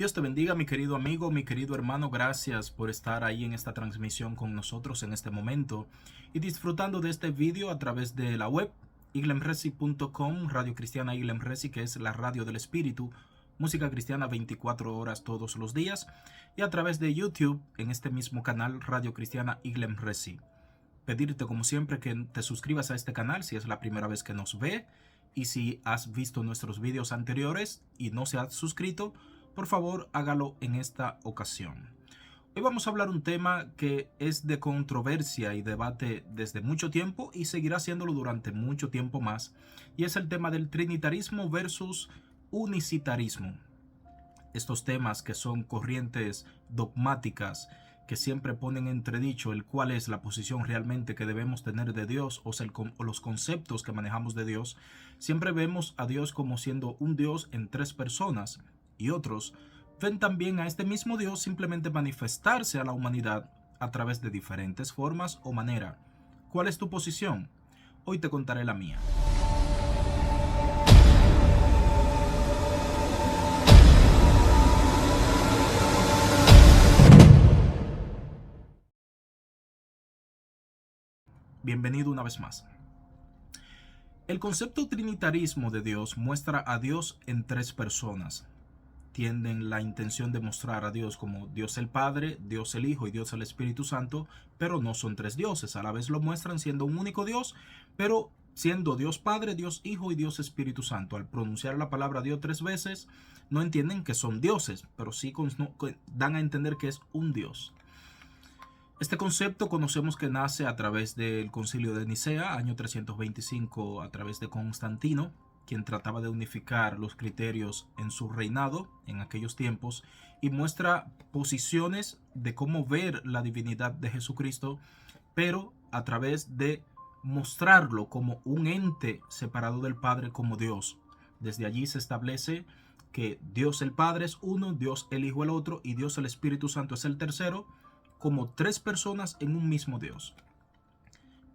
Dios te bendiga, mi querido amigo, mi querido hermano. Gracias por estar ahí en esta transmisión con nosotros en este momento y disfrutando de este video a través de la web iglemresi.com, Radio Cristiana Iglemresi, que es la radio del Espíritu, música cristiana 24 horas todos los días, y a través de YouTube en este mismo canal, Radio Cristiana Iglemresi. Pedirte como siempre que te suscribas a este canal si es la primera vez que nos ve, y si has visto nuestros videos anteriores y no se has suscrito, por favor hágalo en esta ocasión. Hoy vamos a hablar un tema que es de controversia y debate desde mucho tiempo y seguirá siéndolo durante mucho tiempo más, y es el tema del trinitarismo versus unicitarismo. Estos temas que son corrientes dogmáticas que siempre ponen en entredicho el cuál es la posición realmente que debemos tener de Dios o los conceptos que manejamos de Dios. Siempre vemos a Dios como siendo un Dios en tres personas, y otros ven también a este mismo Dios simplemente manifestarse a la humanidad a través de diferentes formas o manera. ¿Cuál es tu posición? Hoy te contaré la mía. Bienvenido una vez más. El concepto trinitarismo de Dios muestra a Dios en tres personas. Tienen la intención de mostrar a Dios como Dios el Padre, Dios el Hijo y Dios el Espíritu Santo, pero no son tres dioses. A la vez lo muestran siendo un único Dios, pero siendo Dios Padre, Dios Hijo y Dios Espíritu Santo. Al pronunciar la palabra Dios tres veces, no entienden que son dioses, pero sí dan a entender que es un Dios. Este concepto conocemos que nace a través del Concilio de Nicea, año 325, a través de Constantino, quien trataba de unificar los criterios en su reinado en aquellos tiempos, y muestra posiciones de cómo ver la divinidad de Jesucristo, pero a través de mostrarlo como un ente separado del Padre como Dios. Desde allí se establece que Dios el Padre es uno, Dios el Hijo el otro y Dios el Espíritu Santo es el tercero, como tres personas en un mismo Dios.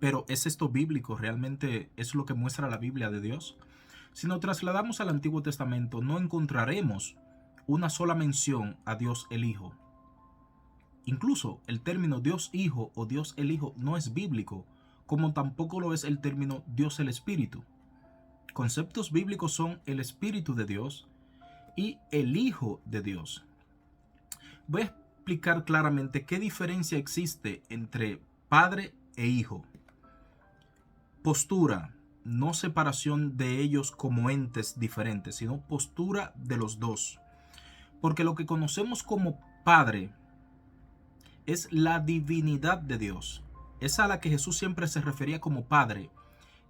Pero ¿es esto bíblico? ¿Realmente es lo que muestra la Biblia de Dios? Si nos trasladamos al Antiguo Testamento, no encontraremos una sola mención a Dios el Hijo. Incluso el término Dios Hijo o Dios el Hijo no es bíblico, como tampoco lo es el término Dios el Espíritu. Conceptos bíblicos son el Espíritu de Dios y el Hijo de Dios. Voy a explicar claramente qué diferencia existe entre Padre e Hijo. Postura, no separación de ellos como entes diferentes, sino postura de los dos. Porque lo que conocemos como Padre es la divinidad de Dios. Es a la que Jesús siempre se refería como Padre.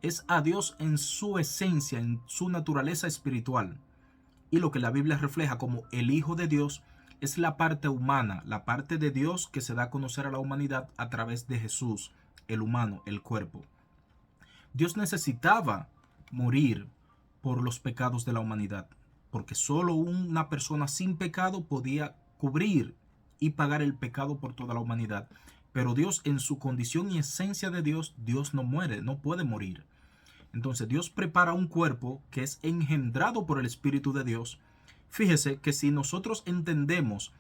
Es a Dios en su esencia, en su naturaleza espiritual. Y lo que la Biblia refleja como el Hijo de Dios es la parte humana, la parte de Dios que se da a conocer a la humanidad a través de Jesús, el humano, el cuerpo. Dios necesitaba morir por los pecados de la humanidad, porque solo una persona sin pecado podía cubrir y pagar el pecado por toda la humanidad. Pero Dios, en su condición y esencia de Dios, Dios no muere, no puede morir. Entonces Dios prepara un cuerpo que es engendrado por el Espíritu de Dios. Fíjese que si nosotros entendemos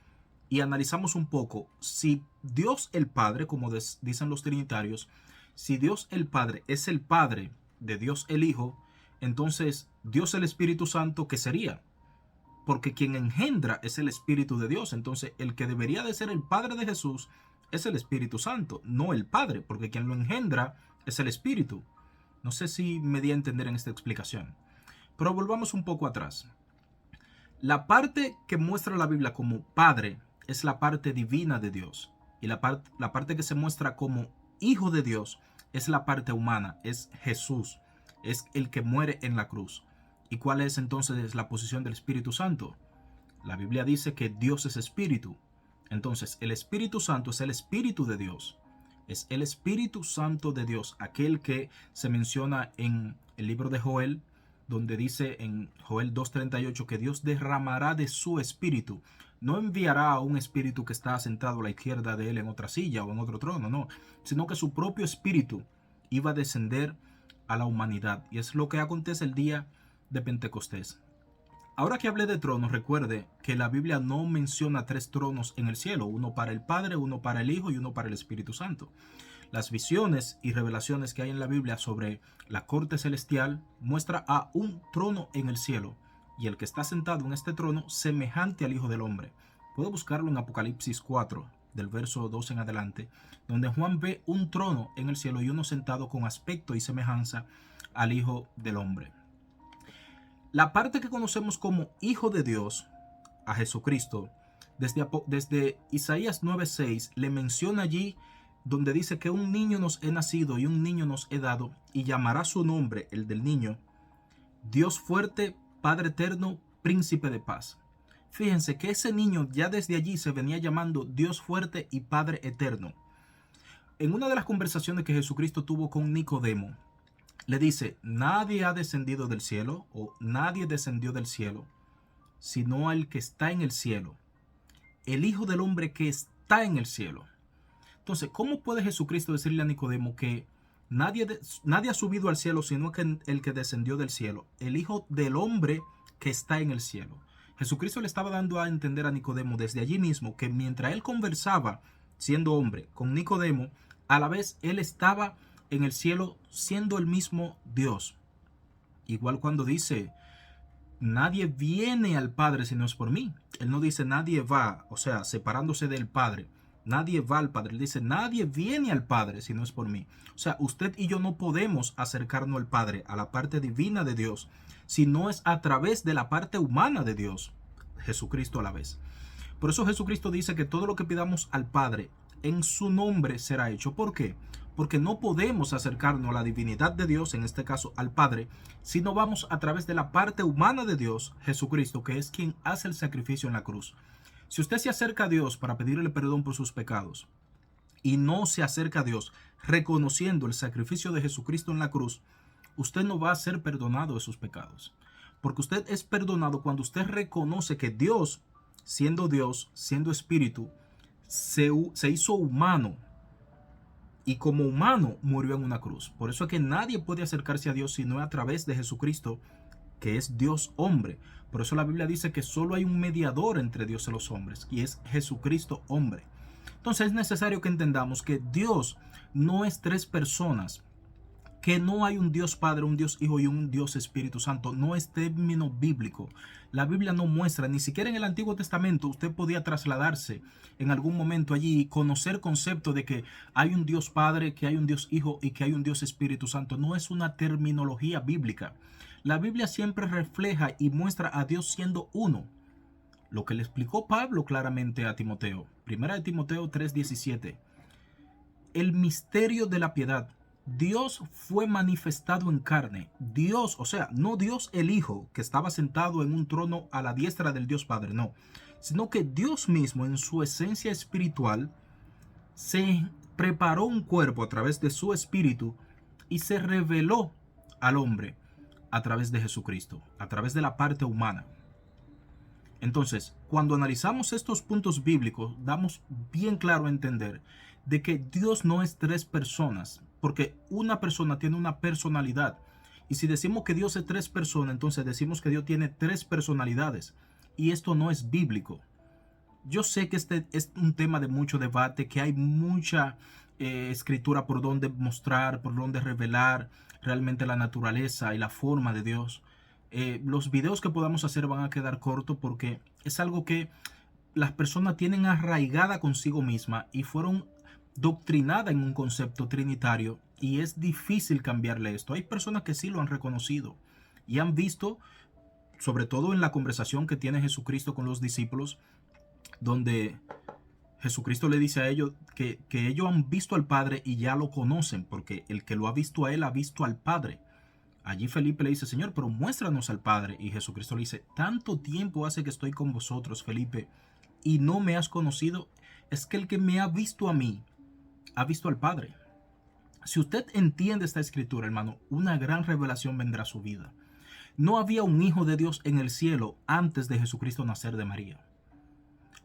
y analizamos un poco, si Dios el Padre, como dicen los trinitarios, si Dios el Padre es el Padre de Dios el Hijo, entonces Dios el Espíritu Santo, ¿qué sería? Porque quien engendra es el Espíritu de Dios. Entonces el que debería de ser el Padre de Jesús es el Espíritu Santo, no el Padre, porque quien lo engendra es el Espíritu. No sé si me di a entender en esta explicación. Pero volvamos un poco atrás. La parte que muestra la Biblia como Padre es la parte divina de Dios. Y la parte que se muestra como Hijo de Dios es la parte humana, es Jesús, es el que muere en la cruz. ¿Y cuál es entonces la posición del Espíritu Santo? La Biblia dice que Dios es Espíritu. Entonces el Espíritu Santo es el Espíritu de Dios. Es el Espíritu Santo de Dios, aquel que se menciona en el libro de Joel, donde dice en Joel 2:38 que Dios derramará de su espíritu. No enviará a un espíritu que está sentado a la izquierda de él en otra silla o en otro trono, no, sino que su propio espíritu iba a descender a la humanidad. Y es lo que acontece el día de Pentecostés. Ahora que hablé de tronos, recuerde que la Biblia no menciona 3 tronos en el cielo, uno para el Padre, uno para el Hijo y uno para el Espíritu Santo. Las visiones y revelaciones que hay en la Biblia sobre la corte celestial muestra a un trono en el cielo y el que está sentado en este trono semejante al Hijo del Hombre. Puedo buscarlo en Apocalipsis 4, del verso 2 en adelante, donde Juan ve un trono en el cielo y uno sentado con aspecto y semejanza al Hijo del Hombre. La parte que conocemos como Hijo de Dios, a Jesucristo, desde Isaías 9:6 le menciona allí donde dice que un niño nos he nacido y un niño nos he dado, y llamará su nombre, el del niño, Dios fuerte, Padre eterno, príncipe de paz. Fíjense que ese niño ya desde allí se venía llamando Dios fuerte y Padre eterno. En una de las conversaciones que Jesucristo tuvo con Nicodemo, le dice, nadie ha descendido del cielo o nadie descendió del cielo, sino el que está en el cielo, el Hijo del Hombre que está en el cielo. Entonces, ¿cómo puede Jesucristo decirle a Nicodemo que nadie ha subido al cielo, sino que el que descendió del cielo, el Hijo del Hombre que está en el cielo? Jesucristo le estaba dando a entender a Nicodemo desde allí mismo que mientras él conversaba, siendo hombre, con Nicodemo, a la vez él estaba en el cielo siendo el mismo Dios. Igual cuando dice, nadie viene al Padre si no es por mí. Él no dice nadie va, o sea, separándose del Padre. Nadie va al Padre. Él dice, nadie viene al Padre si no es por mí. O sea, usted y yo no podemos acercarnos al Padre, a la parte divina de Dios, si no es a través de la parte humana de Dios, Jesucristo a la vez. Por eso Jesucristo dice que todo lo que pidamos al Padre en su nombre será hecho. ¿Por qué? Porque no podemos acercarnos a la divinidad de Dios, en este caso al Padre, si no vamos a través de la parte humana de Dios, Jesucristo, que es quien hace el sacrificio en la cruz. Si usted se acerca a Dios para pedirle perdón por sus pecados y no se acerca a Dios reconociendo el sacrificio de Jesucristo en la cruz, usted no va a ser perdonado de sus pecados. Porque usted es perdonado cuando usted reconoce que Dios, siendo espíritu, se hizo humano y como humano murió en una cruz. Por eso es que nadie puede acercarse a Dios sino a través de Jesucristo, que es Dios hombre. Por eso la Biblia dice que solo hay un mediador entre Dios y los hombres, y es Jesucristo hombre. Entonces es necesario que entendamos que Dios no es 3 personas, que no hay un Dios Padre, un Dios Hijo y un Dios Espíritu Santo. No es término bíblico. La Biblia no muestra, ni siquiera en el Antiguo Testamento usted podía trasladarse en algún momento allí y conocer concepto de que hay un Dios Padre, que hay un Dios Hijo y que hay un Dios Espíritu Santo. No es una terminología bíblica. La Biblia siempre refleja y muestra a Dios siendo uno. Lo que le explicó Pablo claramente a Timoteo. Primera de Timoteo 3:17. El misterio de la piedad. Dios fue manifestado en carne. Dios, o sea, no Dios el Hijo, que estaba sentado en un trono a la diestra del Dios Padre, no. Sino que Dios mismo, en su esencia espiritual, se preparó un cuerpo a través de su espíritu y se reveló al hombre a través de Jesucristo, a través de la parte humana. Entonces, cuando analizamos estos puntos bíblicos, damos bien claro a entender de que Dios no es 3 personas, porque una persona tiene una personalidad. Y si decimos que Dios es 3 personas, entonces decimos que Dios tiene 3 personalidades. Y esto no es bíblico. Yo sé que este es un tema de mucho debate, que hay mucha escritura por donde mostrar, por donde revelar realmente la naturaleza y la forma de Dios. Los videos que podamos hacer van a quedar cortos porque es algo que las personas tienen arraigada consigo misma y fueron doctrinadas en un concepto trinitario y es difícil cambiarle esto. Hay personas que sí lo han reconocido y han visto, sobre todo en la conversación que tiene Jesucristo con los discípulos, donde Jesucristo le dice a ellos que ellos han visto al Padre y ya lo conocen, porque el que lo ha visto a él ha visto al Padre. Allí Felipe le dice, Señor, pero muéstranos al Padre. Y Jesucristo le dice, tanto tiempo hace que estoy con vosotros, Felipe, y no me has conocido. Es que el que me ha visto a mí, ha visto al Padre. Si usted entiende esta escritura, hermano, una gran revelación vendrá a su vida. No había un Hijo de Dios en el cielo antes de Jesucristo nacer de María.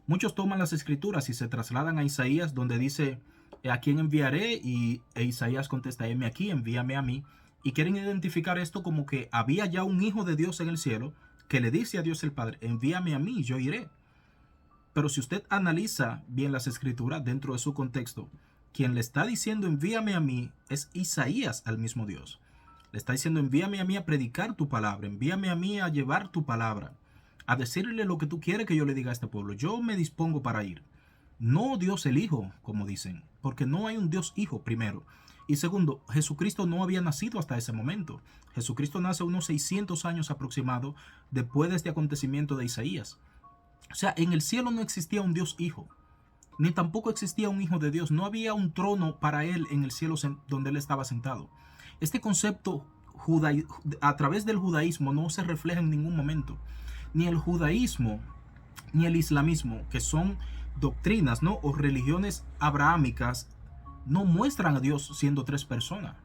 Muchos toman las escrituras y se trasladan a Isaías, donde dice, ¿a quién enviaré? E Isaías contesta, heme aquí, envíame a mí. Y quieren identificar esto como que había ya un Hijo de Dios en el cielo, que le dice a Dios el Padre, envíame a mí y yo iré. Pero si usted analiza bien las escrituras dentro de su contexto, quien le está diciendo envíame a mí es Isaías al mismo Dios. Le está diciendo envíame a mí a predicar tu palabra, envíame a mí a llevar tu palabra, a decirle lo que tú quieres que yo le diga a este pueblo. Yo me dispongo para ir. No Dios el Hijo, como dicen, porque no hay un Dios Hijo, primero. Y segundo, Jesucristo no había nacido hasta ese momento. Jesucristo nace unos 600 años aproximado después de este acontecimiento de Isaías. O sea, en el cielo no existía un Dios Hijo, ni tampoco existía un Hijo de Dios. No había un trono para él en el cielo donde él estaba sentado. Este concepto a través del judaísmo no se refleja en ningún momento. Ni el judaísmo ni el islamismo, que son doctrinas, ¿no?, o religiones abrahámicas, no muestran a Dios siendo tres personas.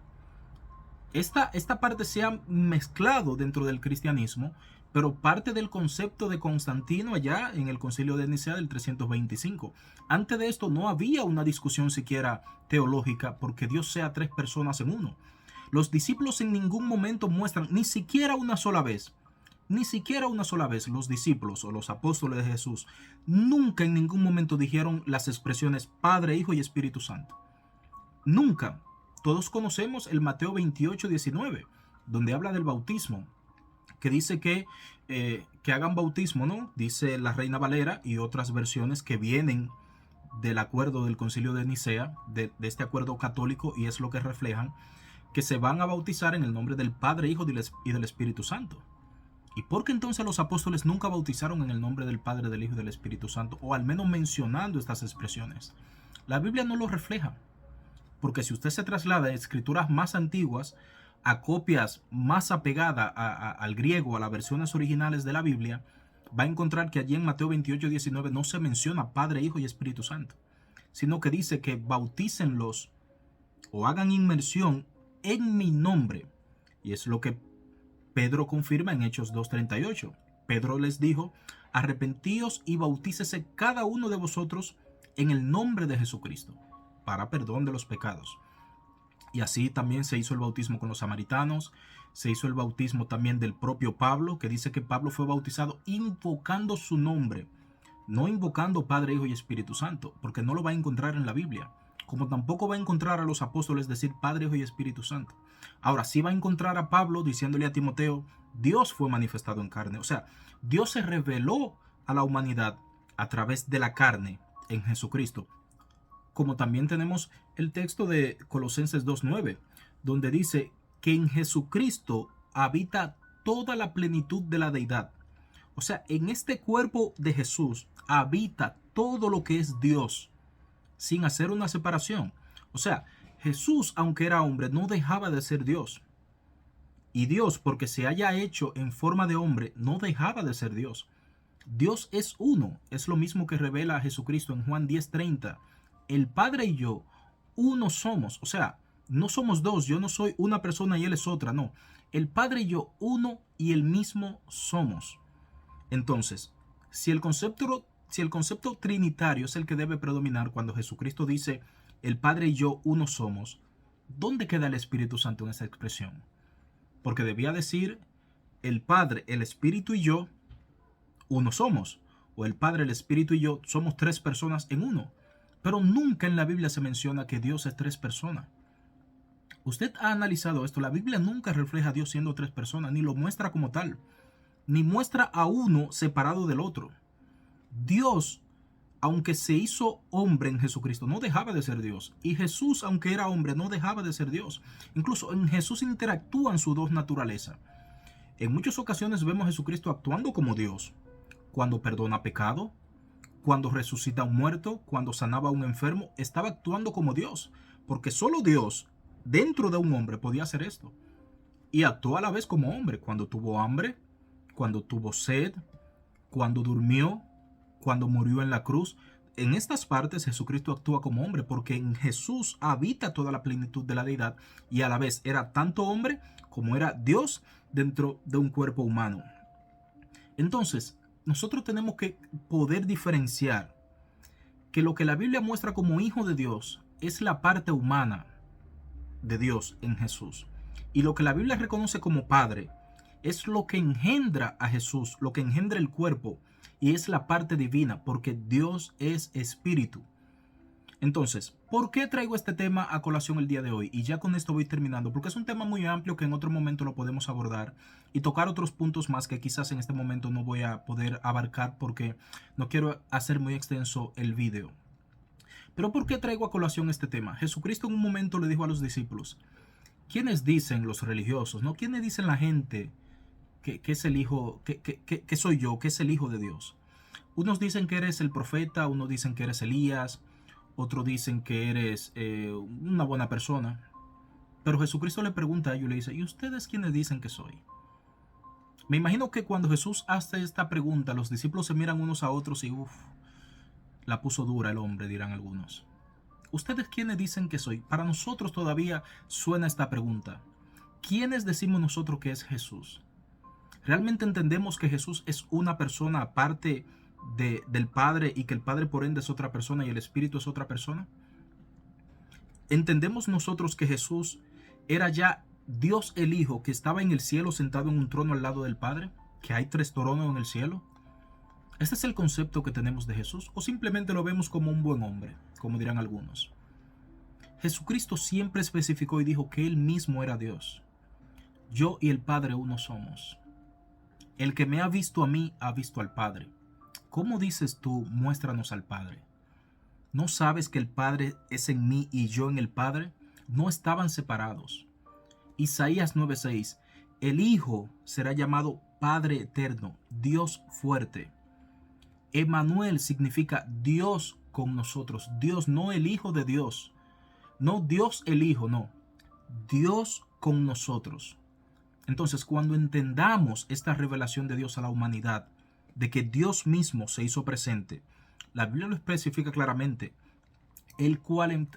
Esta parte se ha mezclado dentro del cristianismo, pero parte del concepto de Constantino allá en el Concilio de Nicea del 325. Antes de esto no había una discusión siquiera teológica porque Dios sea tres personas en uno. Los discípulos en ningún momento muestran, ni siquiera una sola vez, los discípulos o los apóstoles de Jesús nunca en ningún momento dijeron las expresiones Padre, Hijo y Espíritu Santo. Nunca. Todos conocemos el Mateo 28:19, donde habla del bautismo, que dice que hagan bautismo, ¿no? Dice la Reina Valera y otras versiones que vienen del acuerdo del Concilio de Nicea, de este acuerdo católico, y es lo que reflejan, que se van a bautizar en el nombre del Padre, Hijo y del Espíritu Santo. ¿Y por qué entonces los apóstoles nunca bautizaron en el nombre del Padre, del Hijo y del Espíritu Santo? O al menos mencionando estas expresiones. La Biblia no lo refleja. Porque si usted se traslada a escrituras más antiguas, a copias más apegadas al griego, a las versiones originales de la Biblia, va a encontrar que allí en Mateo 28:19 no se menciona Padre, Hijo y Espíritu Santo, sino que dice que bautícenlos o hagan inmersión en mi nombre. Y es lo que Pedro confirma en Hechos 2:38. Pedro les dijo, arrepentíos y bautícese cada uno de vosotros en el nombre de Jesucristo, para perdón de los pecados. Y así también se hizo el bautismo con los samaritanos, se hizo el bautismo también del propio Pablo, que dice que Pablo fue bautizado invocando su nombre, no invocando Padre, Hijo y Espíritu Santo, porque no lo va a encontrar en la Biblia, como tampoco va a encontrar a los apóstoles decir Padre, Hijo y Espíritu Santo. Ahora sí va a encontrar a Pablo diciéndole a Timoteo, Dios fue manifestado en carne, o sea, Dios se reveló a la humanidad a través de la carne en Jesucristo. Como también tenemos el texto de Colosenses 2:9, donde dice que en Jesucristo habita toda la plenitud de la deidad. O sea, en este cuerpo de Jesús habita todo lo que es Dios, sin hacer una separación. O sea, Jesús, aunque era hombre, no dejaba de ser Dios. Y Dios, porque se haya hecho en forma de hombre, no dejaba de ser Dios. Dios es uno, es lo mismo que revela a Jesucristo en Juan 10:30. El Padre y yo, uno somos. O sea, no somos dos, yo no soy una persona y Él es otra, no. El Padre y yo, uno y el mismo somos. Entonces, si el concepto trinitario es el que debe predominar cuando Jesucristo dice, el Padre y yo, uno somos, ¿dónde queda el Espíritu Santo en esa expresión? Porque debía decir, el Padre, el Espíritu y yo, uno somos. O el Padre, el Espíritu y yo somos tres personas en uno. Pero nunca en la Biblia se menciona que Dios es tres personas. Usted ha analizado esto. La Biblia nunca refleja a Dios siendo tres personas, ni lo muestra como tal, ni muestra a uno separado del otro. Dios, aunque se hizo hombre en Jesucristo, no dejaba de ser Dios. Y Jesús, aunque era hombre, no dejaba de ser Dios. Incluso en Jesús interactúan sus dos naturalezas. En muchas ocasiones vemos a Jesucristo actuando como Dios, cuando perdona pecado, cuando resucita a un muerto, cuando sanaba a un enfermo, estaba actuando como Dios, porque solo Dios, dentro de un hombre, podía hacer esto. Y actuó a la vez como hombre, cuando tuvo hambre, cuando tuvo sed, cuando durmió, cuando murió en la cruz. En estas partes Jesucristo actúa como hombre, porque en Jesús habita toda la plenitud de la deidad, y a la vez era tanto hombre como era Dios dentro de un cuerpo humano. Entonces, nosotros tenemos que poder diferenciar que lo que la Biblia muestra como hijo de Dios es la parte humana de Dios en Jesús. Y lo que la Biblia reconoce como Padre es lo que engendra a Jesús, lo que engendra el cuerpo, y es la parte divina, porque Dios es espíritu. Entonces, ¿por qué traigo este tema a colación el día de hoy? Y ya con esto voy terminando, porque es un tema muy amplio que en otro momento lo podemos abordar y tocar otros puntos más que quizás en este momento no voy a poder abarcar porque no quiero hacer muy extenso el video. Pero ¿por qué traigo a colación este tema? Jesucristo en un momento le dijo a los discípulos, ¿quiénes dicen los religiosos? ¿No? ¿Quiénes dicen la gente que es el hijo, que soy yo, que es el hijo de Dios? Unos dicen que eres el profeta, unos dicen que eres Elías, otros dicen que eres una buena persona. Pero Jesucristo le pregunta a ellos y le dice, ¿y ustedes quiénes dicen que soy? Me imagino que cuando Jesús hace esta pregunta, los discípulos se miran unos a otros y la puso dura el hombre, dirán algunos. ¿Ustedes quiénes dicen que soy? Para nosotros todavía suena esta pregunta. ¿Quiénes decimos nosotros que es Jesús? ¿Realmente entendemos que Jesús es una persona aparte del Padre y que el Padre por ende es otra persona y el Espíritu es otra persona? ¿Entendemos nosotros que Jesús era ya Dios el Hijo que estaba en el cielo sentado en un trono al lado del Padre? ¿Que hay 3 tronos en el cielo? ¿Este es el concepto que tenemos de Jesús o simplemente lo vemos como un buen hombre, como dirán algunos? Jesucristo siempre especificó y dijo que Él mismo era Dios. Yo y el Padre uno somos. El que me ha visto a mí ha visto al Padre. ¿Cómo dices tú, muéstranos al Padre? ¿No sabes que el Padre es en mí y yo en el Padre? No estaban separados. Isaías 9:6. El Hijo será llamado Padre eterno, Dios fuerte. Emmanuel significa Dios con nosotros. Dios, no el Hijo de Dios. No Dios el Hijo, no. Dios con nosotros. Entonces, cuando entendamos esta revelación de Dios a la humanidad, de que Dios mismo se hizo presente, la Biblia lo especifica claramente, el cual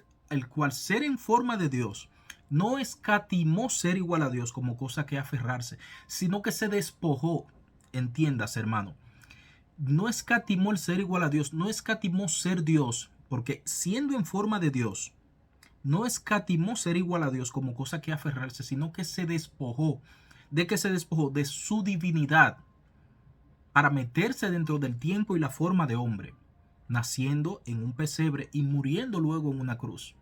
ser en forma de Dios no escatimó ser igual a Dios como cosa que aferrarse, sino que se despojó. Entiendas, hermano, no escatimó el ser igual a Dios, no escatimó ser Dios, porque siendo en forma de Dios, no escatimó ser igual a Dios como cosa que aferrarse, sino que se despojó. ¿De qué se despojó? De su divinidad, para meterse dentro del tiempo y la forma de hombre, naciendo en un pesebre y muriendo luego en una cruz.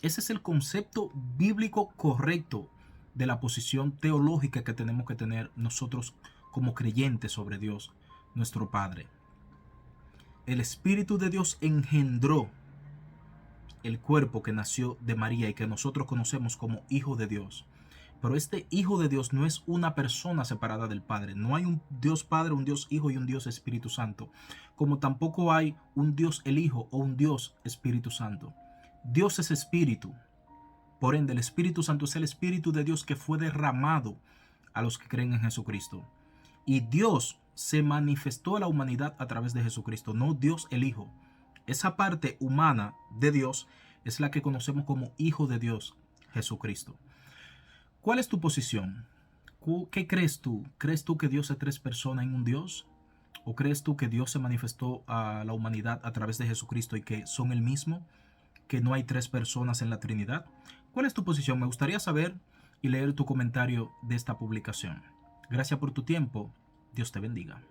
Ese es el concepto bíblico correcto de la posición teológica que tenemos que tener nosotros como creyentes sobre Dios, nuestro Padre. El Espíritu de Dios engendró el cuerpo que nació de María y que nosotros conocemos como Hijo de Dios. Pero este Hijo de Dios no es una persona separada del Padre. No hay un Dios Padre, un Dios Hijo y un Dios Espíritu Santo. Como tampoco hay un Dios el Hijo o un Dios Espíritu Santo. Dios es Espíritu. Por ende, el Espíritu Santo es el Espíritu de Dios que fue derramado a los que creen en Jesucristo. Y Dios se manifestó a la humanidad a través de Jesucristo, no Dios el Hijo. Esa parte humana de Dios es la que conocemos como Hijo de Dios, Jesucristo. ¿Cuál es tu posición? ¿Qué crees tú? ¿Crees tú que Dios es 3 personas en un Dios? ¿O crees tú que Dios se manifestó a la humanidad a través de Jesucristo y que son el mismo? ¿Que no hay 3 personas en la Trinidad? ¿Cuál es tu posición? Me gustaría saber y leer tu comentario de esta publicación. Gracias por tu tiempo. Dios te bendiga.